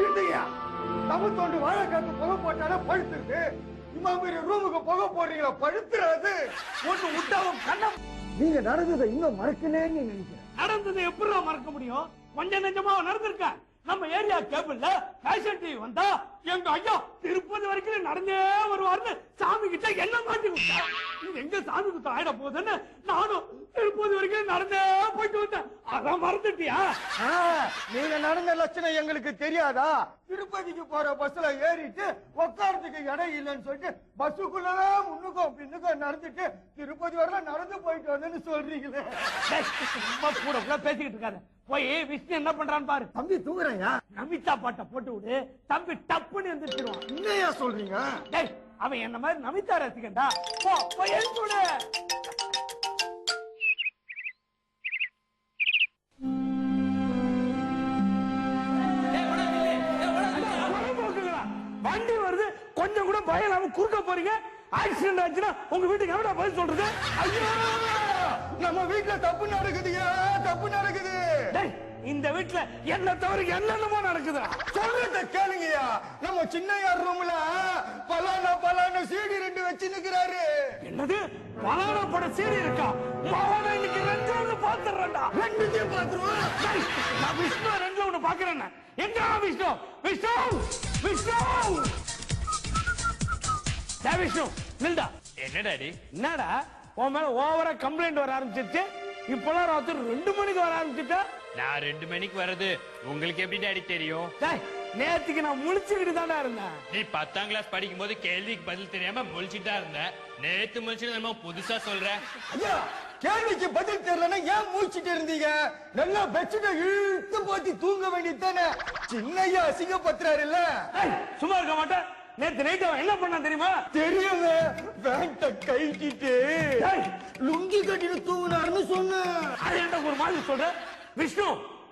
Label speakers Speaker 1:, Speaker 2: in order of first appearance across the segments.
Speaker 1: நிறுத்துங்க. தப்பு தோண்டு வாழைக்காத்து புகை போட்டாலே பழுத்துருக்கு. இம்மா பெரிய ரூமுக்கு புகை போடுறீங்களா? பழுத்துறாது.
Speaker 2: ஒண்ணு விட்டாவும் கண்ணம்.
Speaker 1: நீங்க நடந்ததை இன்னும் மறக்கலன்னு நினைக்கிறேன்.
Speaker 2: நடந்ததை எப்படி மறக்க முடியும்? கொஞ்சம் நெஞ்சமா நடந்திருக்க. நம்ம ஏரியா கேபிள்ல ஃபேஷன் டிவி வந்தா எங்க ஐயா திருப்பதி வரைக்கும் நடந்தே வருவார்னு சாமி கிட்ட என்ன மாட்டி விட்டா. இது எங்க சாமி குத்த ஆயிட போகுதுன்னு நானும் திருப்பதி வரைக்கும் நடந்தே போயிட்டு வந்தேன். அதான் மறந்துட்டியா?
Speaker 1: நீங்க நடந்த லட்சணம் எங்களுக்கு தெரியாதா? திருப்பதிக்கு போற பஸ்ல ஏறிட்டு உட்காரத்துக்கு இடம் இல்லைன்னு சொல்லிட்டு பஸ்ஸுக்குள்ளவே முன்னுக்கும் பின்னுக்கும் நடந்துட்டு திருப்பதி வரல நடந்து போயிட்டு வந்தேன்னு சொல்றீங்களே.
Speaker 2: சும்மா கூட கூட பேசிக்கிட்டு இருக்காரு. போய் விஷ்ணு என்ன பண்றான்னு பாரு.
Speaker 1: தம்பி தூங்குறையா?
Speaker 2: நமிதா பாட்டை போட்டு விடு. தம்பி டப்புன்னு எந்திரிச்சிருவான்.
Speaker 1: என்னையா சொல்றீங்க?
Speaker 2: டேய், அவன் என்ன மாதிரி நமிதா ரசிகண்டா. போ போய் எழுந்து விடு. வண்டி வருது, கொஞ்சம் கூட பயம் இல்லாம குறுக்க போறீங்க. ஆக்சிடென்ட் ஆச்சுன்னா உங்க வீட்டுக்கு எவ்வளவு பதில் சொல்றது?
Speaker 1: ஐயோ, நம்ம வீட்டுல தப்பு நடக்குதுயா, தப்பு நடக்குது.
Speaker 2: இந்த வீட்டுல என்ன தவிர என்னென்னமோ நடக்குது.
Speaker 1: சொல்றத கேளுங்கயா. நம்ம சின்னையார் ரூம்ல பலானா பலானா சீடி 2 வச்சு நிக்கிறாரு.
Speaker 2: என்னது? பலானா பட சீடி இருக்கா? பலானா இன்னைக்கு 2 பாத்துறேன்டா.
Speaker 1: 2 பாத்துறோம்.
Speaker 2: நான் விஷ்ணு 2 ஒன்னு பாக்குறேன். எங்க விஷ்ணு? விஷ்ணு விஷ்ணு விஷ்ணு நில்டா.
Speaker 3: என்ன டாடி?
Speaker 2: என்னடா உன் மேல ஓவரா கம்ப்ளைண்ட் வர ஆரம்பிச்சிருச்சு. இப்பெல்லாம் ராத்திரி 2 மணிக்கு வர ஆரம்பிச்சுட்டா.
Speaker 3: நான் 2 மணிக்கு வர்றது உங்களுக்கு எப்படி டாடி தெரியும்?
Speaker 2: நேத்துக்கு நான் முழிச்சுக்கிட்டு தானே இருந்தேன்.
Speaker 3: நீ 10ஆம் கிளாஸ் படிக்கும் போது கேள்விக்கு பதில் தெரியாம முழிச்சுட்டா இருந்த. நேத்து முழிச்சுட்டு புதுசா சொல்ற.
Speaker 1: ஐயா, கேள்விக்கு பதில் தெரியலன்னா ஏன் மூச்சுட்டு இருந்தீங்க? நல்லா பெட்ஷீட்டை இழுத்து போத்தி தூங்க வேண்டியது தானே. சின்னையா அசிங்கப்படுத்துறாரு இல்ல?
Speaker 2: சும்மா இருக்க மாட்டேன். நேத்து நைட் அவன் என்ன பண்ணா தெரியுமா?
Speaker 1: தெரியுங்க. பேண்ட கைட்டிட்டு லுங்கி கட்டிட்டு தூங்கினாருன்னு சொன்னேன்.
Speaker 2: அது என்ன ஒரு மாதிரி சொல்ற? விஷ்ணு,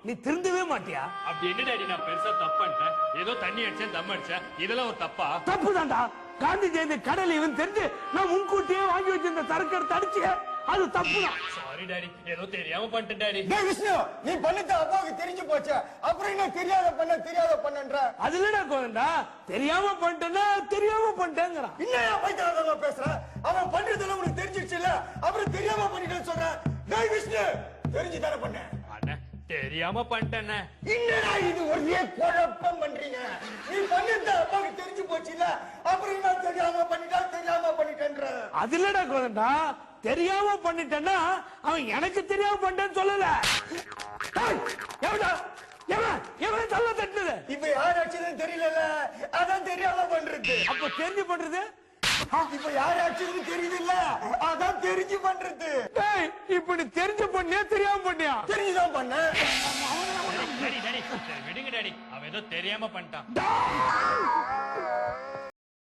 Speaker 2: நீ திருந்தவே மாட்டியா?
Speaker 3: அப்படி என்ன டாடி நான் பெருசா தப்பு பண்ணிட்டேன்? ஏதோ தண்ணி அடிச்சேன், தம் அடிச்சேன், இதெல்லாம் ஒரு தப்பா?
Speaker 2: தப்பு தான்டா. காந்தி ஜெயந்தி கடல் இவன் தெரிஞ்சு நான் முன்கூட்டியே வாங்கி வச்சிருந்த சரக்கு எடுத்து அடிச்சு அது தப்புதான்.
Speaker 3: சாரி டாடி, ஏதோ தெரியாம பண்ணிட்டேன் டாடி.
Speaker 1: டேய் விஷ்ணு, நீ பண்ணது அப்பாவுக்கு தெரிஞ்சு போச்சு. அப்புறம் என்ன தெரியாத பண்ணன்ற?
Speaker 2: அது இல்லடா கோதண்டா. தெரியாம பண்ணிட்டேன்னா தெரியாம பண்ணிட்டேங்கறான்.
Speaker 1: என்னையா பைத்தியக்காரமா பேசுற? அவன் பண்றதெல்லாம் உனக்கு தெரிஞ்சிடுச்சுல, அப்புறம் தெரியாம பண்ணிட்டேன்னு சொல்ற. டேய் விஷ்ணு, தெரிஞ்சு தானே பண்ண?
Speaker 3: அண்ணா தெரியாம பண்ணிட்டேன்.
Speaker 1: என்னடா இது ஒரே குழப்பம் பண்றீங்க? நீ பண்ணது அப்பாவுக்கு தெரிஞ்சு போச்சுல, அப்புறம் என்ன தெரியாம பண்ணிட்டேன்ற?
Speaker 2: அது இல்லடா கோதண்டா. தெரியாம பண்ணிட்டேன்னா அவன் எனக்கு தெரியாம பண்ணிட்டேன்னு சொல்லல. எவன் சொல்ல தட்டுது?
Speaker 1: இப்ப யார் ஆச்சுன்னு தெரியல, அதான் தெரியாம பண்றது.
Speaker 2: அப்ப தெரிஞ்சு பண்றது?
Speaker 1: இப்ப யார் ஆச்சுன்னு தெரியுது இல்ல, அதான் தெரிஞ்சு பண்றது.
Speaker 2: இப்ப நீ தெரிஞ்சு பண்ணியா தெரியாம பண்ணியா?
Speaker 1: தெரிஞ்சுதான் பண்ண.
Speaker 3: டாடி டாடி விடுங்க டாடி, அவன் ஏதோ தெரியாம பண்ணிட்டான்.